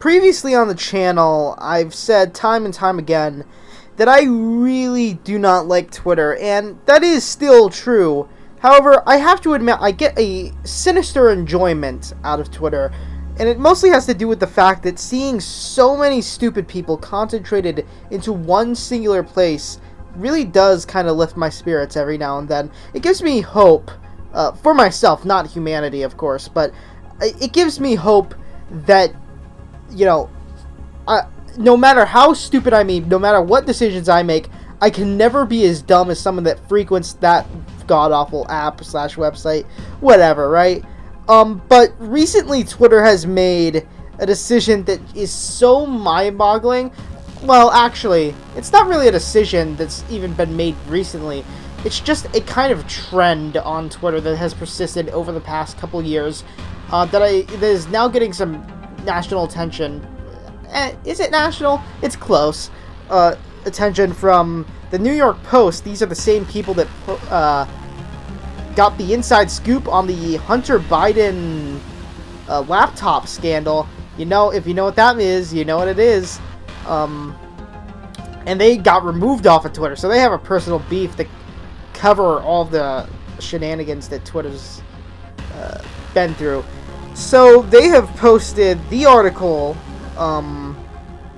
previously on the channel, I've said time and time again that I really do not like Twitter, and that is still true. However, I have to admit I get a sinister enjoyment out of Twitter, and it mostly has to do with the fact that seeing so many stupid people concentrated into one singular place really does kind of lift my spirits every now and then. It gives me hope, for myself, not humanity, of course, but it gives me hope that, you know, no matter how stupid I mean, no matter what decisions I make, I can never be as dumb as someone that frequents that god-awful app / website, whatever, right? But recently Twitter has made a decision that is so mind-boggling. Well, actually, it's not really a decision that's even been made recently. It's just a kind of trend on Twitter that has persisted over the past couple years, that is now getting some national attention. Is it national? It's close. Attention from the New York Post. These are the same people that got the inside scoop on the Hunter Biden laptop scandal. You know, if you know what that is, you know what it is. And they got removed off of Twitter, so they have a personal beef to cover all the shenanigans that Twitter's been through. So they have posted the article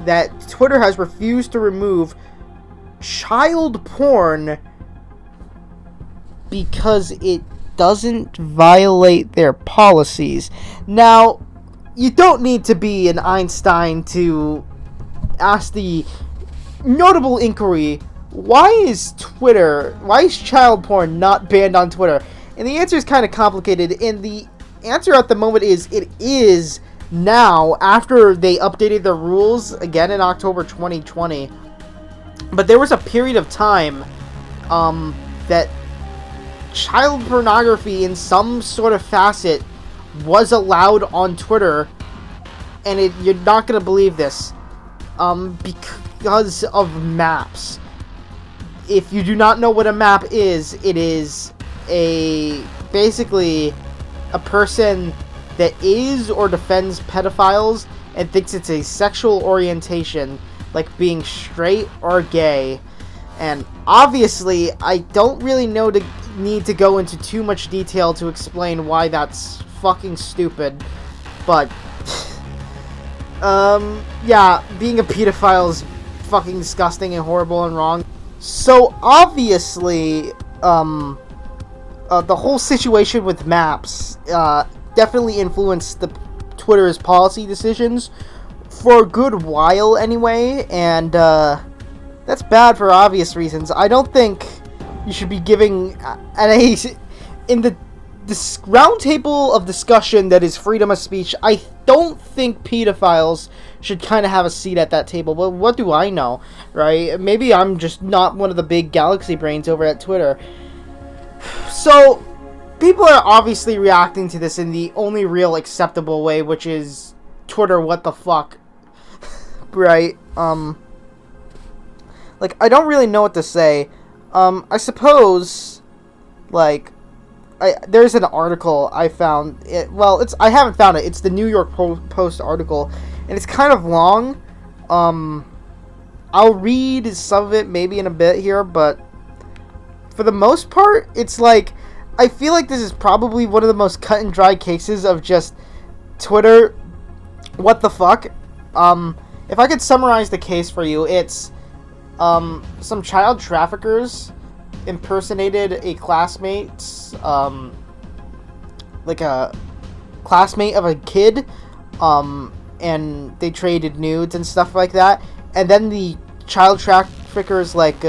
that Twitter has refused to remove child porn because it doesn't violate their policies. Now, you don't need to be an Einstein to ask the notable inquiry, why is child porn not banned on Twitter? And the answer is kind of complicated, and the answer at the moment is it is now, after they updated the rules again in October 2020. But there was a period of time that child pornography in some sort of facet was allowed on Twitter, and you're not going to believe this, because of maps. If you do not know what a map is, it is basically a person that is or defends pedophiles and thinks it's a sexual orientation, like being straight or gay. And obviously, I don't really need to go into too much detail to explain why that's fucking stupid, but yeah, being a pedophile is fucking disgusting and horrible and wrong. So obviously, the whole situation with maps definitely influenced Twitter's policy decisions for a good while anyway, and that's bad for obvious reasons. I don't think you should be giving in this round table of discussion that is freedom of speech. I don't think pedophiles should kind of have a seat at that table, but what do I know, right? Maybe I'm just not one of the big galaxy brains over at Twitter. So people are obviously reacting to this in the only real acceptable way, which is Twitter, what the fuck, right? Like, I don't really know what to say. I suppose, like, there's an article I found. I haven't found it. It's the New York Post article, and it's kind of long. I'll read some of it maybe in a bit here, but for the most part, it's like, I feel like this is probably one of the most cut and dry cases of just Twitter, what the fuck. If I could summarize the case for you, it's some child traffickers impersonated a classmate's, like a classmate of a kid, and they traded nudes and stuff like that, and then the child traffickers, like,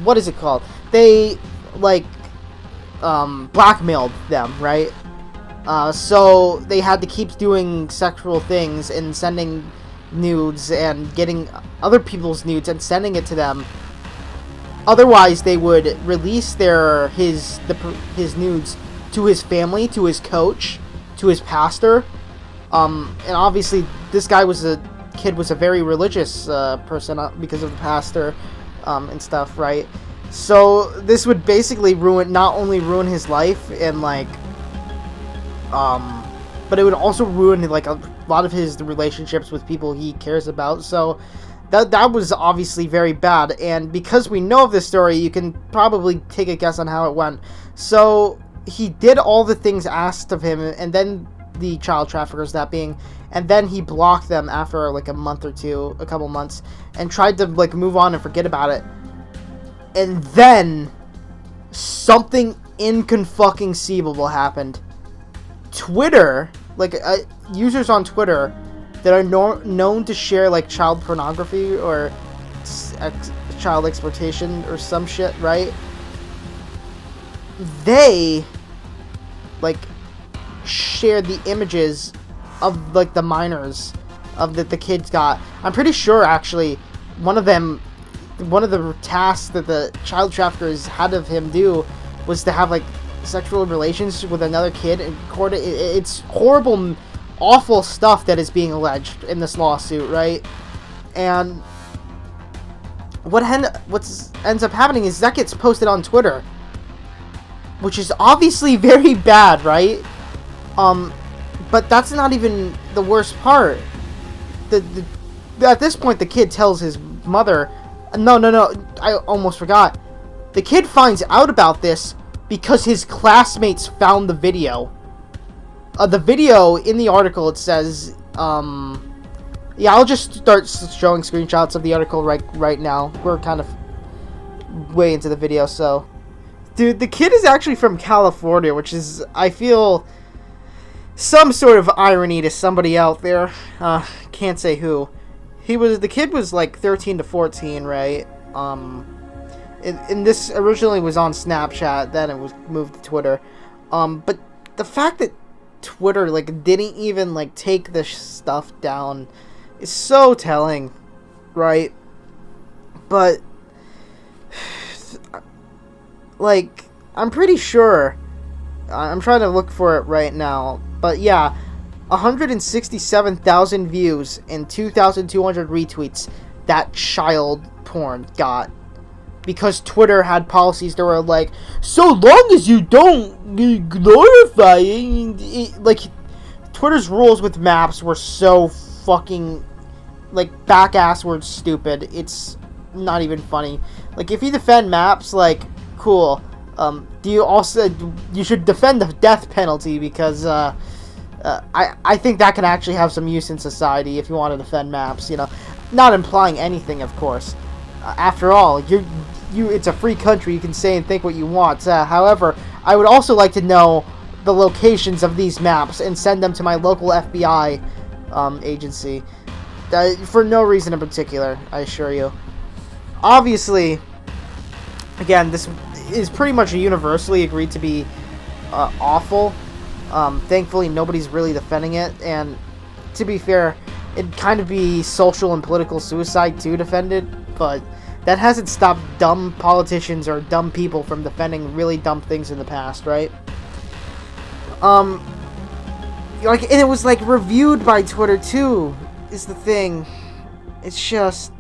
what is it called? They, like, blackmailed them, right? So they had to keep doing sexual things and sending nudes and getting other people's nudes and sending it to them. Otherwise, they would release his nudes to his family, to his coach, to his pastor. And obviously, this kid was a very religious person because of the pastor and stuff, right? So this would basically not only ruin his life and, like, But it would also ruin like a lot of his relationships with people he cares about. So that was obviously very bad. And because we know of this story, you can probably take a guess on how it went. So he did all the things asked of him, and then the child traffickers, that being, and then he blocked them after like a month or two, a couple months, and tried to like move on and forget about it. And then something inconceivable happened. Twitter, like users on Twitter that are known to share like child pornography or child exploitation or some shit, right? They like shared the images of like the minors of that the kids got. I'm pretty sure actually one of the tasks that the child traffickers had of him do was to have like sexual relations with another kid. And it's horrible, awful stuff that is being alleged in this lawsuit, right? And what ends up happening is that gets posted on Twitter, which is obviously very bad, right? But that's not even the worst part. At this point, the kid tells his mother, no, I almost forgot. The kid finds out about this because his classmates found the video. The video, in the article, it says, yeah, I'll just start showing screenshots of the article right now. We're kind of way into the video, so. Dude, the kid is actually from California, which is, I feel, some sort of irony to somebody out there. Can't say who. The kid was like 13 to 14, right? And this originally was on Snapchat, then it was moved to Twitter. But the fact that Twitter like didn't even like take this stuff down is so telling, right? But like, I'm pretty sure, I'm trying to look for it right now, but yeah, 167,000 views and 2,200 retweets that child porn got. Because Twitter had policies that were like, so long as you don't glorify it, like, Twitter's rules with maps were so fucking, like, back-assward stupid. It's not even funny. Like, if you defend maps, like, cool. You should defend the death penalty, because, I think that can actually have some use in society if you want to defend maps, you know. Not implying anything, of course. After all, it's a free country. You can say and think what you want. However, I would also like to know the locations of these maps and send them to my local FBI agency. For no reason in particular, I assure you. Obviously, again, this is pretty much universally agreed to be awful. Thankfully, nobody's really defending it. And to be fair, it'd kind of be social and political suicide to defend it. But that hasn't stopped dumb politicians or dumb people from defending really dumb things in the past, right? Like, and it was like reviewed by Twitter too, is the thing. It's just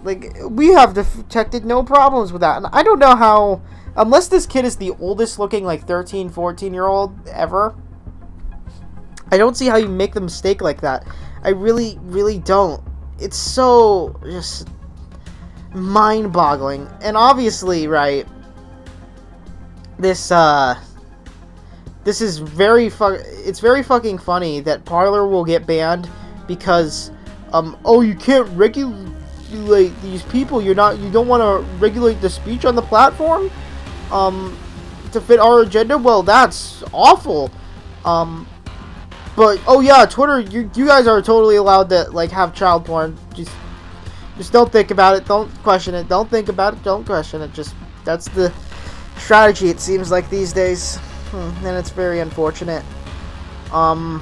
like, we have detected no problems with that. And I don't know how, unless this kid is the oldest looking like 13, 14-year-old ever, I don't see how you make the mistake like that. I really, really don't. It's so just mind-boggling. And obviously, right, this is very it's very fucking funny that Parler will get banned because oh, you can't regulate these people. You don't want to regulate the speech on the platform to fit our agenda. Well, that's awful. But oh yeah, Twitter, you guys are totally allowed to like have child porn. Just don't think about it. Don't question it. Don't think about it. Don't question it. Just, that's the strategy, it seems like, these days. And it's very unfortunate. Yeah,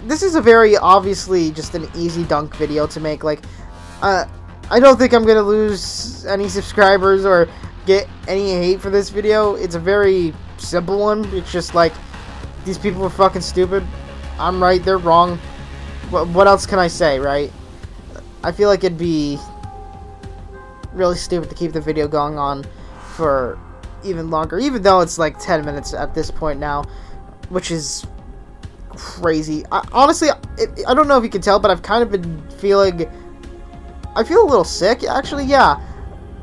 this is a very obviously just an easy dunk video to make. Like, I don't think I'm gonna lose any subscribers or get any hate for this video. It's a very simple one. It's just like, these people are fucking stupid. I'm right, they're wrong. What else can I say, right? I feel like it'd be really stupid to keep the video going on for even longer, even though it's like 10 minutes at this point now, which is crazy. Honestly, I don't know if you can tell, but I've kind of been feeling... I feel a little sick, actually, yeah.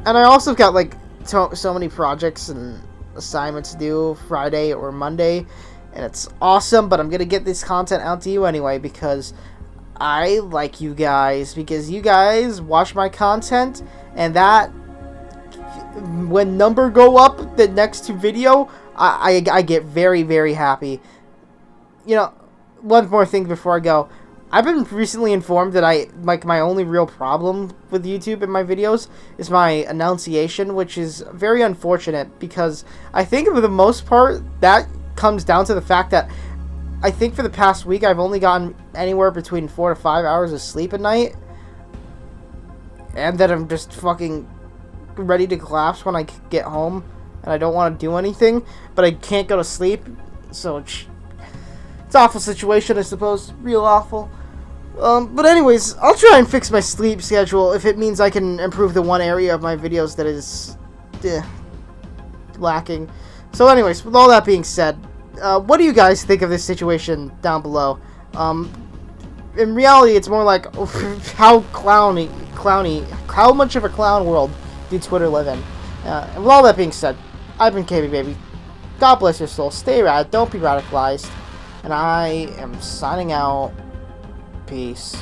And I also got, like, so many projects and assignments to do Friday or Monday, and it's awesome, but I'm gonna get this content out to you anyway, because I like you guys, because you guys watch my content, and that, when number go up the next video, I get very, very happy. You know, one more thing before I go. I've been recently informed that my only real problem with YouTube and my videos is my enunciation, which is very unfortunate, because I think for the most part that comes down to the fact that I think for the past week I've only gotten anywhere between 4 to 5 hours of sleep a night, and that I'm just fucking ready to collapse when I get home, and I don't want to do anything, but I can't go to sleep, so it's an awful situation, I suppose. Real awful. But anyways, I'll try and fix my sleep schedule if it means I can improve the one area of my videos that is lacking. So anyways, with all that being said, what do you guys think of this situation down below? In reality, it's more like how how much of a clown world do Twitter live in? And with all that being said, I've been KB Baby. God bless your soul. Stay rad. Don't be radicalized. And I am signing out. Peace.